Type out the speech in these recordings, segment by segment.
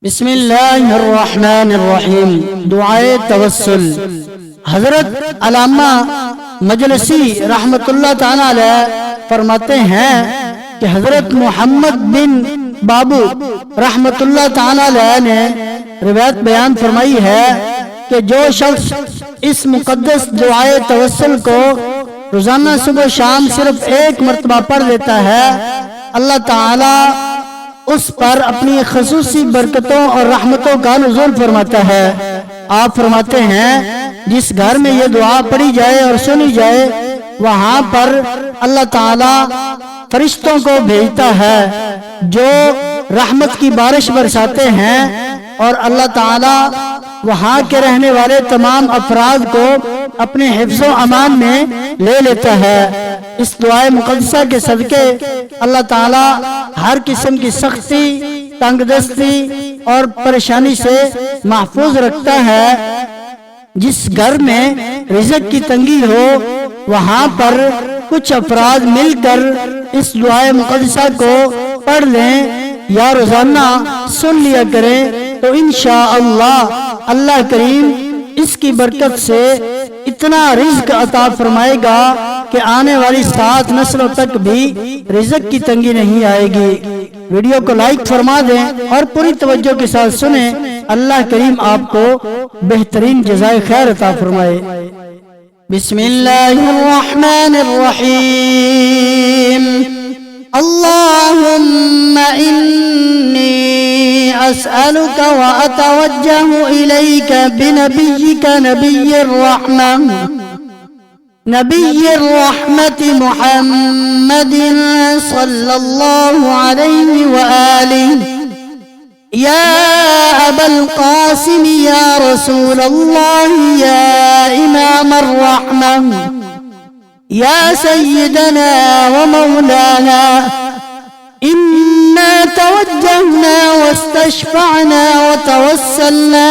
बिस्मिल्लाहिर्रहमानिर्रहीम। दुआए तवस्सुल। हजरत अल्लामा मजलिसी रहमतुल्लाह ताला अलैह फरमाते हैं कि हजरत मोहम्मद बिन बाबू रहमतुल्लाह ताला अलैह ने रिवायत बयान फरमाई है कि जो शख्स इस मुकद्दस दुआए तवस्सुल को रोजाना सुबह शाम सिर्फ एक मर्तबा पढ़ लेता है, अल्लाह ताला उस पर अपनी खसूसी बरकतों और रहमतों का नुज़ूल फरमाता है। आप फरमाते हैं जिस घर में ये दुआ पढ़ी जाए और सुनी जाए वहां पर अल्लाह ताला फरिश्तों को भेजता है जो रहमत की बारिश बरसाते हैं और अल्लाह ताला वहां के रहने वाले तमाम अफराद को अपने हिफ्ज़ो अमान में ले लेता है। इस दुआए मुक़द्दसा के सदके अल्लाह ताला हर किस्म की सख्ती, तंगदस्ती और परेशानी से महफूज रखता है। जिस घर में रिज़्क़ की तंगी हो वहां पर कुछ अफराद मिलकर इस दुआए मुक़द्दसा को पढ़ लें या रोजाना सुन लिया करें तो इंशाअल्लाह अल्लाह करीम इसकी बरकत से इतना रिज़्क़ अता फरमाएगा कि आने वाली 7 नस्लों तक भी रिज़्क़ की तंगी नहीं आएगी। वीडियो को लाइक फरमा दें और पूरी तवज्जो के साथ सुने। अल्लाह करीम आपको बेहतरीन जज़ाए खैर अता फरमाए। बिस्मिल्लाहिर्रहमानिर्रहीम। अल्लाहुम्मा इन्नी अस्अलुका व अतवज्जहु इलैका बिनबिय्यिका नबिय्यिर रहमति मुहम्मदिन सल्लल्लाहु अलैहि व आलिहि या अबल कासिम या रसूलल्लाह या इमामर रहमह या सय्यदना व मौलाना इन्ना तवज्जहना वस्तशफअना वतवस्सलना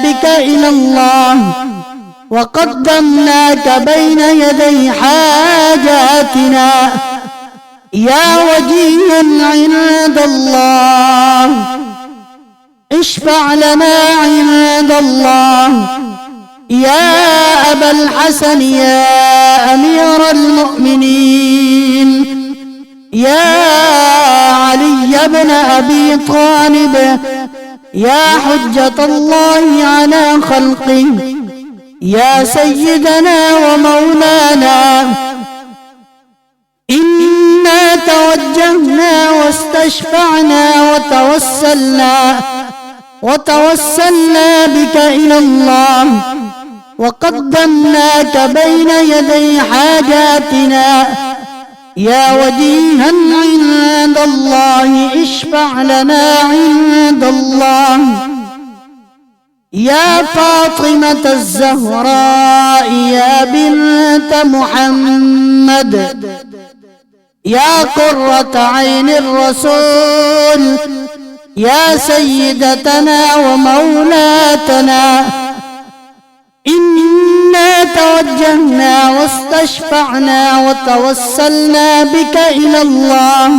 बिक इलल्लाह वक़द्दमनाक बैन यदै हाजातिना या वजीहन इंदल्लाह इश्फ़अ लना इंदल्लाह या अबल हसन या अमीरल मुअमिनीन या अली इब्न अबी तालिब या हुज्जतल्लाहि अला खल्क़िही या सय्यदना व मौलाना इन्ना तवज्जहना वस्तशफअना वतवस्सलना बिक इलल्लाह वक़द्दमनाक बैन यदै हाजातिना या वजीहन इंदल्लाह इश्फ़अ लना इंदल्लाह या फ़ातिमत ज़हरा या बिन्त मुहम्मद या क़ुर्रत ऐनिर रसूल या सय्यदतना व मौलातना इन्ना तवज्जहना वस्तशफअना वतवस्सलना बिक इलल्लाह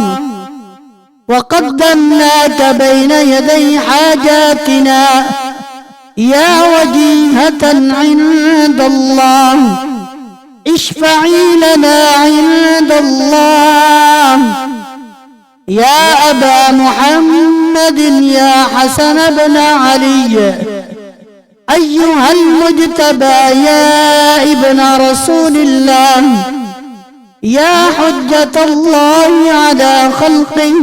वक़द्दमनाक बैन यदै हाजातिना या वजीहतन इंदल्लाह इश्फ़ई लना इंदल्लाह या अबा मुहम्मदिन या हसन इब्न अली अय्युहल मुज्तबा या इब्न रसूलिल्लाह या हुज्जतल्लाहि अला खल्क़िही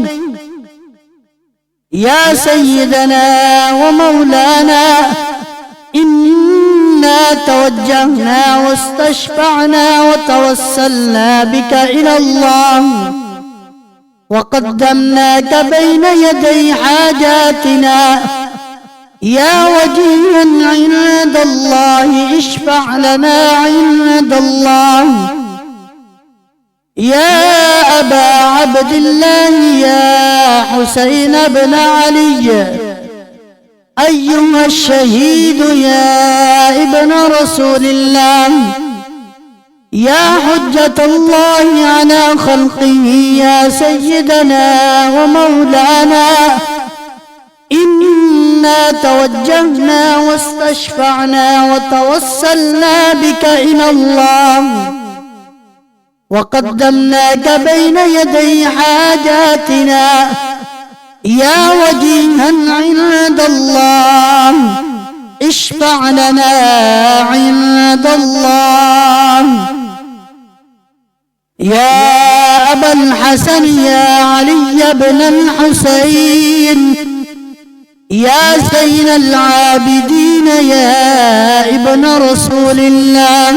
या सय्यदना व मौलाना इन्ना तवज्जहना वस्तशफअना वतवस्सलना बिक इलल्लाह वक़द्दमनाक बैन यदै हाजातिना या वजीहन इंदल्लाह इश्फ़अ लना इंदल्लाह या अबा अब्दिल्लाह या हुसैन इब्न अली अय्युहा शहीद या इब्न रसूलिल्लाह يا حجة الله على خلقه يا سيدنا ومولانا، إنا توجهنا واستشفعنا وتوسلنا بك إلى الله، وقدمناك بين يدي حاجاتنا يا وجيها عند الله، اشفع لنا عند الله. يا أبا الحسن يا علي بن الحسين، يا زين العابدين يا ابن رسول الله،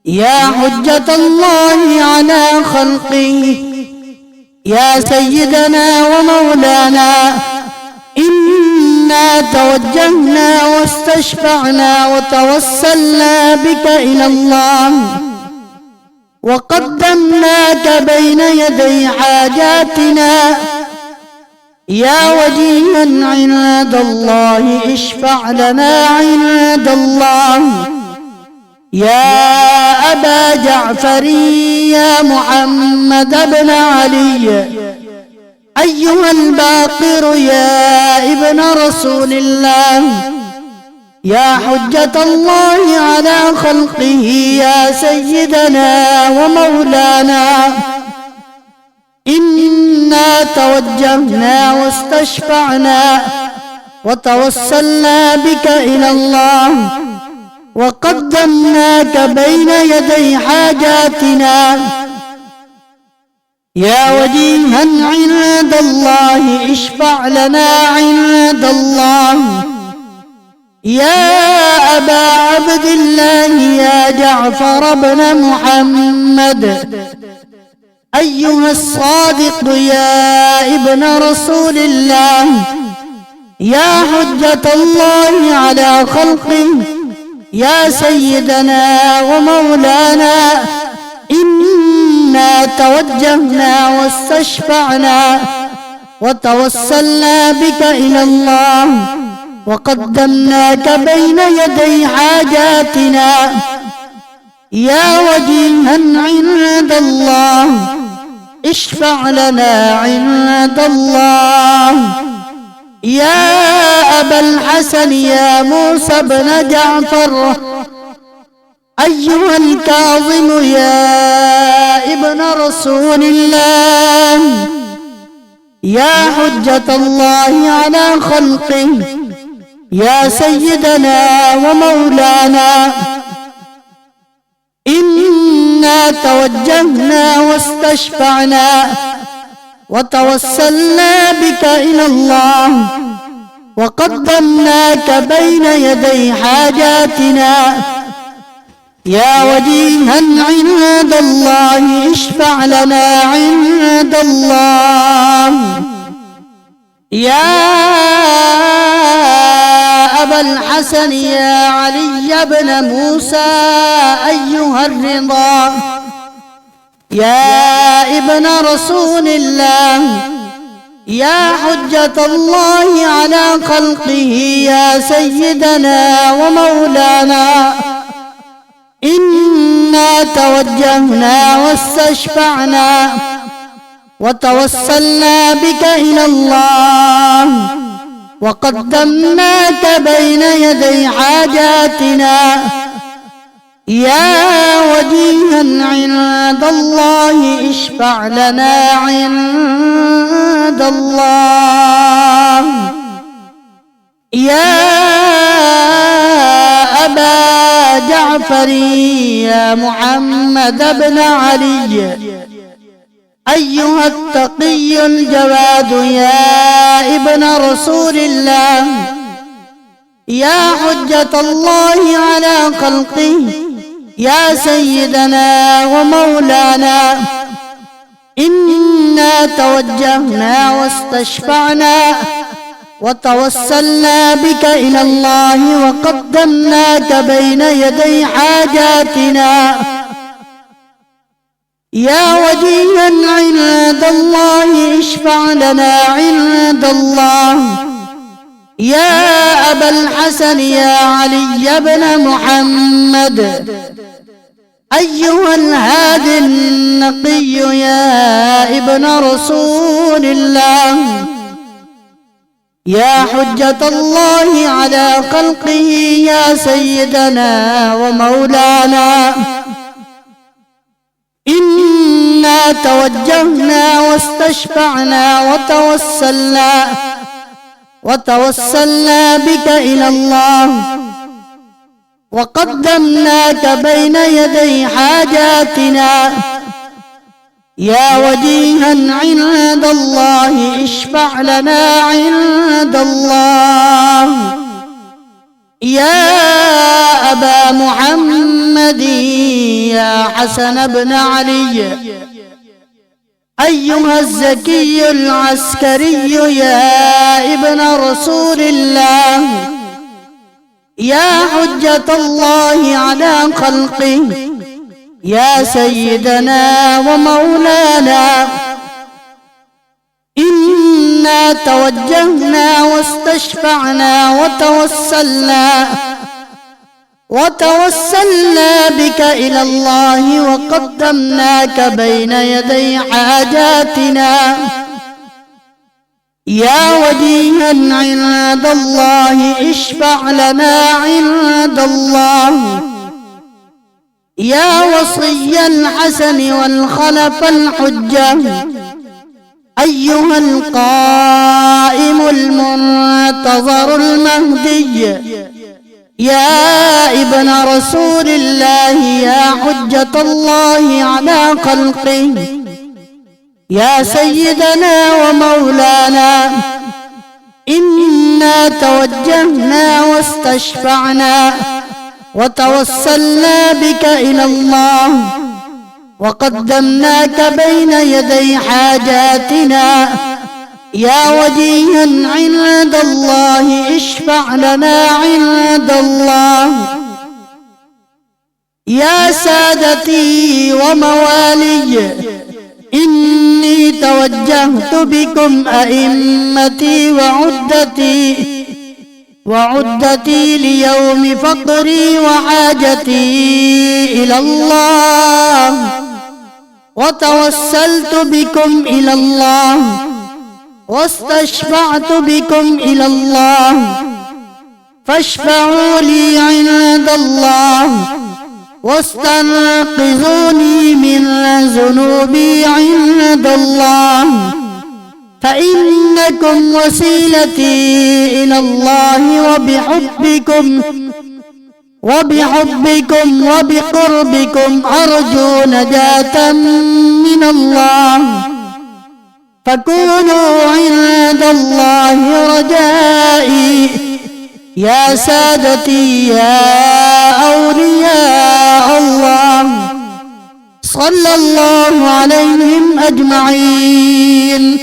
يا حجة الله على خلقه يا سيدنا ومولانا، إنا توجهنا واستشفعنا وتوسلنا بك إلى الله، وقدمناك بين يدي حاجاتنا يا وجيها عند الله، اشفع لنا عند الله. يا أبا جعفر يا محمد بن علي، أيها الباقر يا ابن رسول الله، يا حجة الله على خلقه يا سيدنا ومولانا، إنا توجهنا واستشفعنا وتوسلنا بك إلى الله، وقدمناك بين يدي حاجاتنا يا وجيها عند الله، اشفع لنا عند الله. يا أبا عبد الله يا جعفر بن محمد، أيها الصادق يا ابن رسول الله، يا حجة الله على خلقه يا سيدنا ومولانا، إنا توجهنا واستشفعنا وتوسلنا بك إلى الله، وقدمناك بين يدي حاجاتنا يا وجيها عند الله، اشفع لنا عند الله. يا أبا الحسن يا موسى بن جعفر، أيها الكاظم يا ابن رسول الله، يا حجة الله على خلقه يا سيدنا ومولانا، إنا توجهنا واستشفعنا وتوسلنا بك إلى الله، وقدمناك بين يدي حاجاتنا يا وجيها عند الله، اشفع لنا عند الله. يا أبا الحسن يا علي بن موسى، أيها الرضا يا ابن رسول الله، يا حجة الله على خلقه يا سيدنا ومولانا، إنا توجهنا واستشفعنا وتوسلنا بك إلى الله، وقدمناك بين يدي حاجاتنا يا وجيها عند الله، اشفع لنا عند الله. يا أبا جعفر يا محمد بن علي، أيها التقي الجواد يا ابن رسول الله، يا حجة الله على خلقه يا سيدنا ومولانا، إنا توجهنا واستشفعنا وتوسلنا بك إلى الله، وقدمناك بين يدي حاجاتنا يا وجيها عند الله، اشفع لنا عند الله. يا أبا الحسن يا علي بن محمد، أيها الهادي النقي يا ابن رسول الله، يا حجة الله على خلقه، يا سيدنا ومولانا، إنا توجهنا واستشفعنا وتوسلنا بك إلى الله، وقدمناك بين يدي حاجاتنا، يا وجيها عند الله اشفع لنا عند الله، يا أبا محمد يا حسن بن علي، أيها الزكي العسكري يا ابن رسول الله، يا حجة الله على خلقه، يا سيدنا ومولانا، إنا توجهنا واستشفعنا وتوسلنا بك إلى الله، وقدمناك بين يدي حاجاتنا، يا وجيها عند الله اشفع لنا عند الله، يا وصي الحسن والخلف الحجة، أيها القائم المنتظر المهدي، يا ابن رسول الله، يا حجة الله على خلقه، يا سيدنا ومولانا، إنا توجهنا واستشفعنا وتوسلنا بك إلى الله، وقدمناك بين يدي حاجاتنا، يا وجيها عند الله اشفع لنا عند الله، يا سادتي وموالي، إني توجهت بكم أئمتي وعدتي ليوم فقري وحاجتي إلى الله، وتوسلت بكم إلى الله، واستشفعت بكم إلى الله، فاشفعوا لي عند الله، واستنقذوني من ذنوبي عند الله، فإنكم وسيلتي إلى الله، وبحبكم وبقربكم أرجو نجاة من الله، فكونوا عند الله رجائي، يا سادتي يا أولياء الله، صلى الله عليهم أجمعين،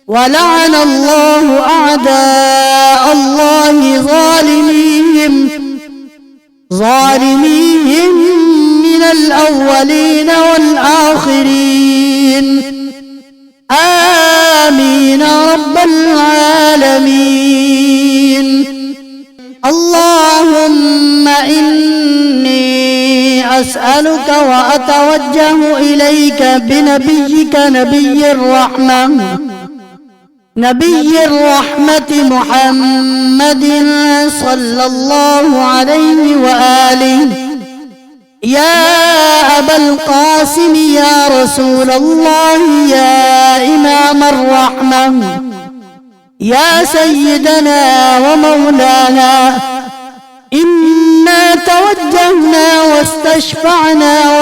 ولعن الله أعداء الله ظالميهم من الأولين والآخرين، آمين رب العالمين. اللهم إني أسألك وأتوجه إليك بنبيك نبي الرحمة محمد صلى الله عليه وآله، يا أبا القاسم يا رسول الله، يا إمام الرحمة، يا سيدنا ومولانا، إنا توجهنا واستشفعنا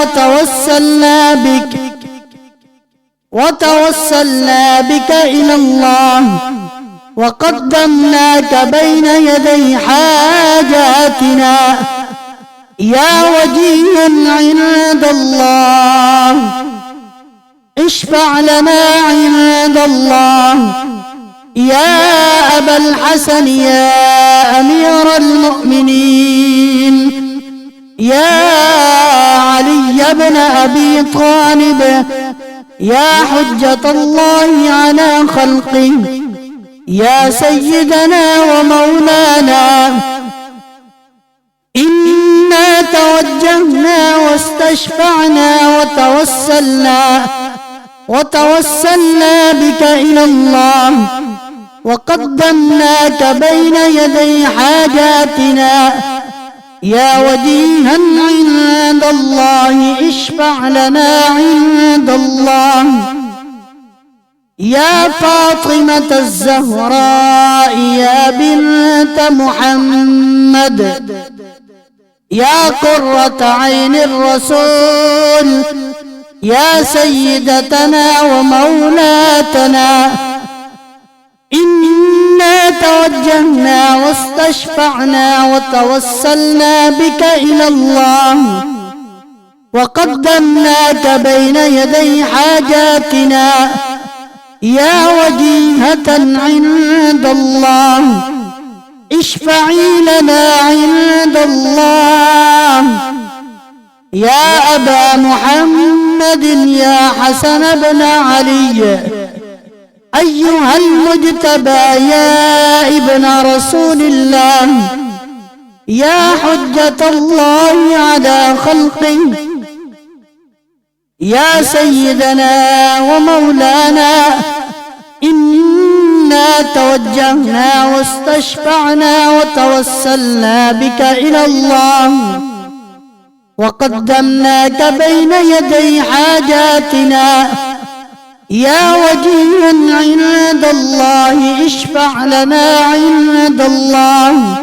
وتوسلنا بك إلى الله، وقدمناك بين يدي حاجاتنا، يا وجيها عند الله اشفع لنا عند الله، يا أبا الحسن يا أمير المؤمنين، يا علي بن أبي طالب، يا حجة الله على خلقه، يا سيدنا ومولانا، إنا توجهنا واستشفعنا وتوسلنا بك إلى الله، وقدمناك بين يدي حاجاتنا. يا وجيها عند الله اشفع لنا عند الله. يا فاطمة الزهراء يا بنت محمد، يا قرة عين الرسول، يا سيدتنا ومولاتنا، إنا توجهنا واستشفعنا وتوسلنا بك إلى الله، وقدمناك بين يدي حاجاتنا. يا وجيهة عند الله اشفعي لنا عند الله. يا أبا محمد يا حسن بن علي أيها المجتبى يا ابن رسول الله، يا حجة الله على خلقه، يا سيدنا ومولانا، إنا توجهنا واستشفعنا وتوسلنا بك إلى الله، وقدمناك بين يدي حاجاتنا. يا وجيها عند الله اشفع لنا عند الله.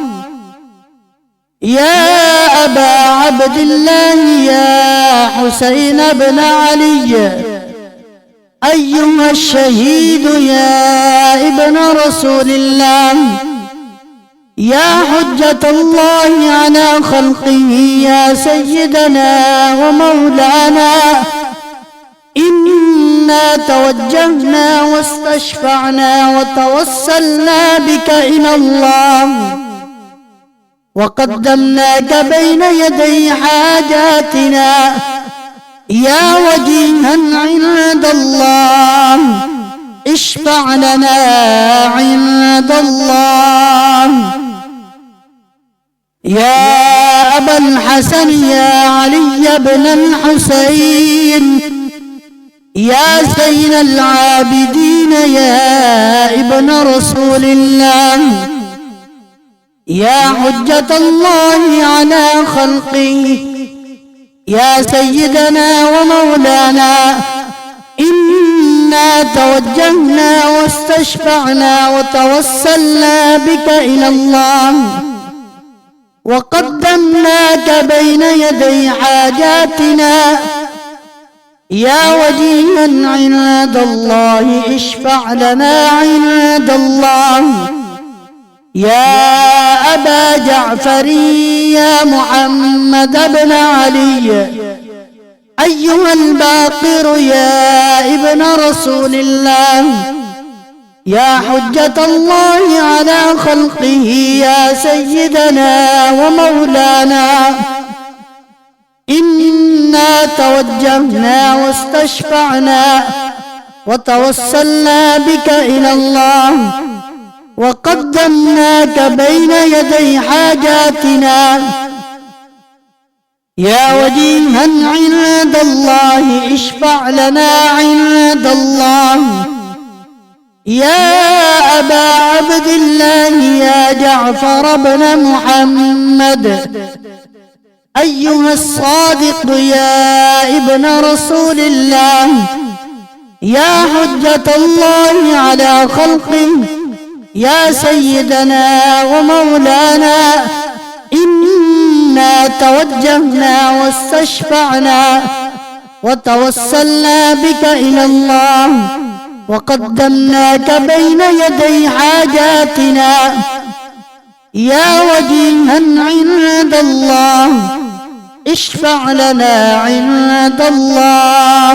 يا أبا عبد الله يا حسين بن علي أيها الشهيد يا ابن رسول الله، يا حجة الله على خلقه، يا سيدنا ومولانا، إنا توجهنا واستشفعنا وتوسلنا بك إلى الله، وقدمناك بين يدي حاجاتنا. يا وجيها عند الله اشفع لنا عند الله. يا أبا الحسن يا علي بن الحسين، يا زين العابدين يا ابن رسول الله، يا حجة الله على خلقه، يا سيدنا ومولانا، إنا توجهنا واستشفعنا وتوسلنا بك إلى الله، وقدمناك بين يدي حاجاتنا. يا وجيها عند الله اشفع لنا عند الله. يا أبا جعفر يا محمد بن علي أيها الباقر يا ابن رسول الله، يا حجة الله على خلقه، يا سيدنا ومولانا، إنا توجهنا واستشفعنا وتوسلنا بك إلى الله، وقدمناك بين يدي حاجاتنا. يا وجيها عند الله اشفع لنا عند الله. يا أبا عبد الله يا جعفر بن محمد أيها الصادق يا ابن رسول الله، يا حجة الله على خلقه، يا سيدنا ومولانا، إنا توجهنا واستشفعنا وتوسلنا بك إلى الله، وقدمناك بين يدي حاجاتنا. يا وجيها عند الله اشفع لنا عند الله.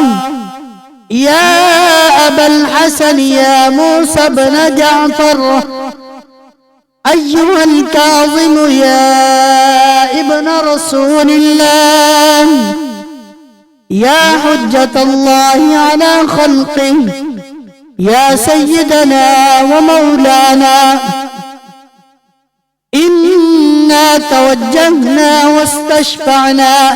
يا أبا الحسن يا موسى بن جعفر أيها الكاظم يا ابن رسول الله، يا حجة الله على خلقه، يا سيدنا ومولانا، إنا إنا توجهنا واستشفعنا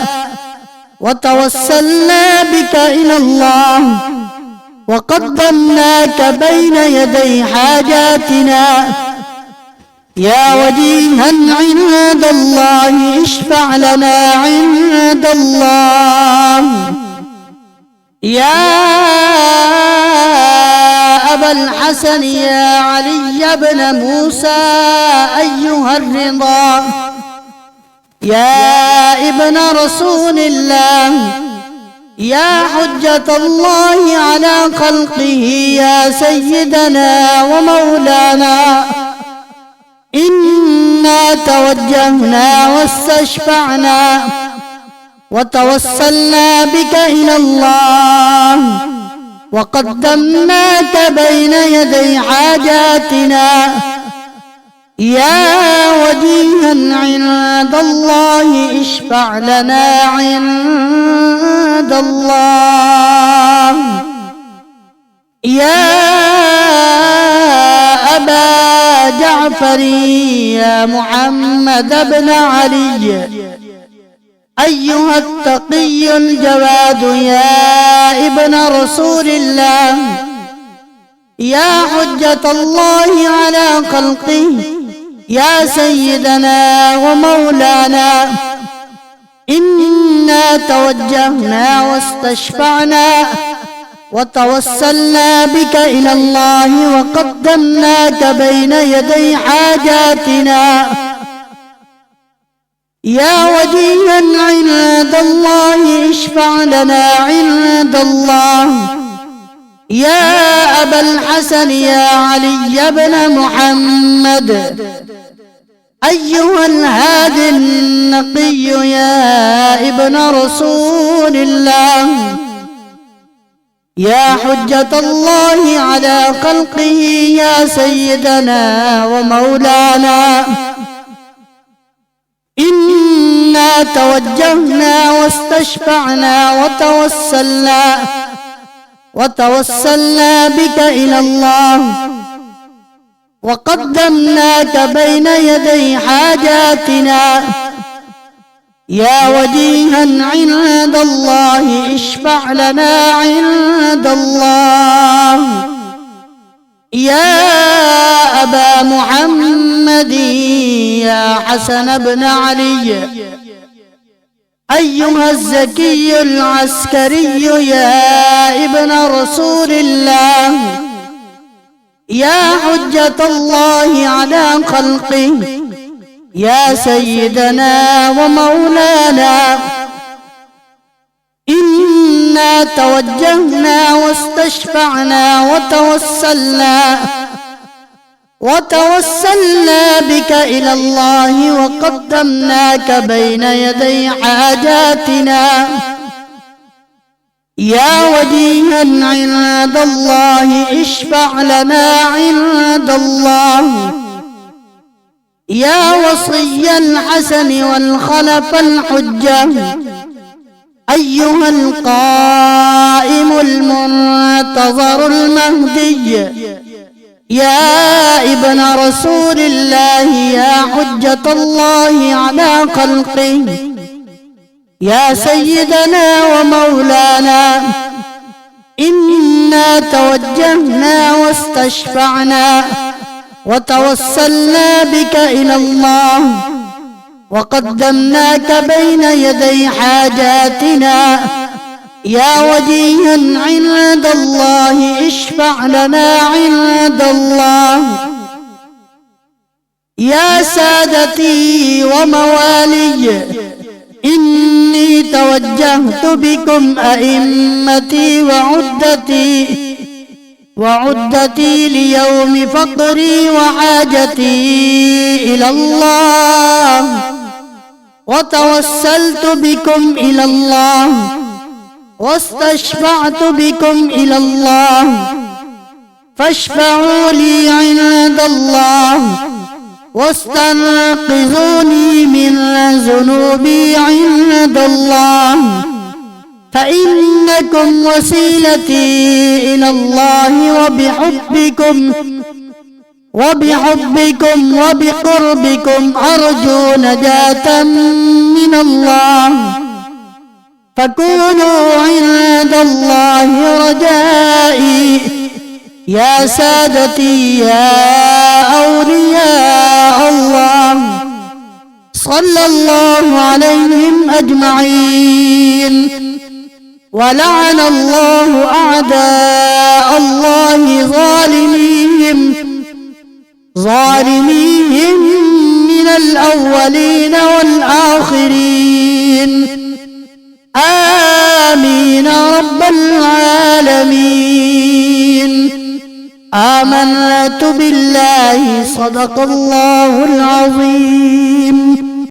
وتوسلنا بك إلى الله وقدمناك بين يدي حاجاتنا يا وجيها عند الله اشفع لنا عند الله. يا أبا الحسن يا علي بن موسى أيها الرضا يا ابن رسول الله يا حجة الله على خلقه يا سيدنا ومولانا إنا توجهنا واستشفعنا وتوسلنا بك إلى الله وقدمناك بين يدي حاجاتنا يا وجيها عند الله اشفع لنا عند الله. يا أبا جعفر يا محمد بن علي أيها التقي الجواد يا ابن رسول الله يا حجة الله على خلقه يا سيدنا ومولانا إنا توجهنا واستشفعنا وتوسلنا بك إلى الله وقدمناك بين يدي حاجاتنا يا وجيها عند الله اشفع لنا عند الله. يا أبا الحسن يا علي بن محمد أيها الهادي النقي يا ابن رسول الله يا حجة الله على خلقه يا سيدنا ومولانا إنا توجهنا واستشفعنا وتوسلنا بك إلى الله وقدمناك بين يدي حاجاتنا يا وجيها عند الله اشفع لنا عند الله. يا أبا محمد يا حسن بن علي أيها الزكي العسكري يا ابن رسول الله يا حجة الله على خلقه يا سيدنا ومولانا إنا توجهنا واستشفعنا وتوسلنا بك إلى الله وقدمناك بين يدي حاجاتنا يا وجيها عند الله اشفع لنا عند الله. يا وصي الحسن والخلف الحجة أيها القائم المنتظر المهدي يا ابن رسول الله يا حجة الله على خلقه يا سيدنا ومولانا إنا توجهنا واستشفعنا وتوسلنا بك إلى الله وقدمناك بين يدي حاجاتنا يا وجيها عند الله اشفع لنا عند الله. يا سادتي وموالي إني توجهت بكم أئمتي وعدتي ليوم فقري وحاجتي إلى الله وتوسلت بكم إلى الله واستشفعت بكم إلى الله فاشفعوا لي عند الله واستنقذوني من ذنوبي عند الله فإنكم وسيلتي إلى الله وبحبكم وبقربكم أرجو نجاة من الله، فكونوا عند الله رجائي يا سادتي يا أولياء الله. صلى الله عليهم أجمعين، ولعن الله أعداء الله ظالميهم من الأولين والآخرين. آمين رب العالمين. آمنت بالله صدق الله العظيم.